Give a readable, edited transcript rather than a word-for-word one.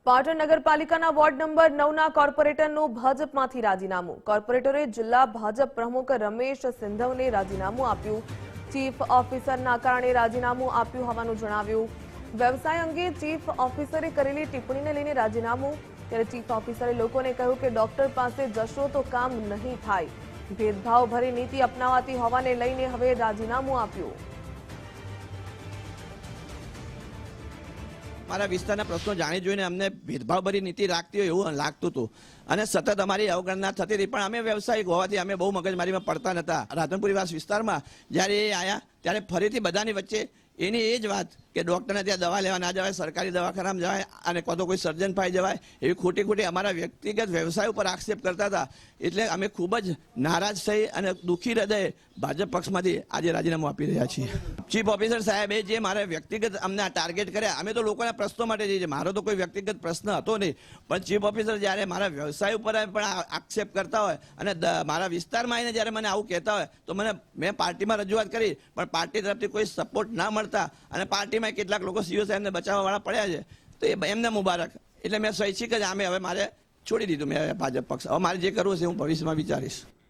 પાટણ નગરપાલિકાના ward number 9ના કોર્પોરેટરનું ભાજપમાંથી રાજીનામું। કોર્પોરેટરે જિલ્લા ભાજપ પ્રમુખ રમેશ સિંધવને રાજીનામું આપ્યું। ચીફ ઓફિસરના કારણે રાજીનામું આપ્યું હોવાનું જણાવ્યું। વ્યવસાય અંગે ચીફ ઓફિસરે કરેલી ટિપ્પણીને લઈને રાજીનામું। ત્યારે ચીફ ઓફિસરે લોકોને કહ્યું કે ડોક્ટર પાસે જશો તો કામ નહીં થાય। ભેદભાવભરી નીતિ અપનાવાતી હોવાને લઈને હવે રાજીનામું આપ્યું। મારા વિસ્તારના પ્રશ્નો જાણી જોઈને અમને ભેદભાવભરી નીતિ રાખતી હોય એવું લાગતું હતું અને સતત અમારી અવગણના થતી હતી। પણ અમે વ્યવસાયિક હોવાથી અમે બહુ મગજમારીમાં પડતા નહોતા। રાધનપુરીવાસ વિસ્તારમાં જ્યારે એ આવ્યા ત્યારે ફરીથી બધાની વચ્ચે એની એ જ વાત કે ડૉક્ટરને ત્યાં દવા લેવા ના જવાય, સરકારી દવાખાનામાં જવાય અને કાં તો કોઈ સર્જન પાઈ જવાય, એવી ખોટી ખોટી અમારા વ્યક્તિગત વ્યવસાય ઉપર આક્ષેપ કરતા હતા। એટલે અમે ખૂબ જ નારાજ થઈ અને દુઃખી હૃદયે ભાજપ પક્ષમાંથી આજે રાજીનામું આપી રહ્યા છીએ। ચીફ ઓફિસર સાહેબે જે મારે વ્યક્તિગત અમને ટાર્ગેટ કર્યા, અમે તો લોકોના પ્રશ્નો માટે જઈએ, મારો તો કોઈ વ્યક્તિગત પ્રશ્ન હતો નહીં, પણ ચીફ ઓફિસર જ્યારે મારા વ્યવસાય ઉપર પણ આક્ષેપ કરતા હોય અને મારા વિસ્તારમાં આવીને જ્યારે મને આવું કહેતા હોય તો મેં પાર્ટીમાં રજૂઆત કરી, પણ પાર્ટી તરફથી કોઈ સપોર્ટ ના મળતા અને પાર્ટીમાં કેટલાક લોકો સીઓ સાહેબને બચાવવાવાળા પડ્યા છે, તો એમને મુબારક। એટલે મેં સ્વૈચ્છિક જ હવે મારે છોડી દીધું મેં ભાજપ પક્ષ। હવે મારે જે કરવું છે હું ભવિષ્યમાં વિચારીશ।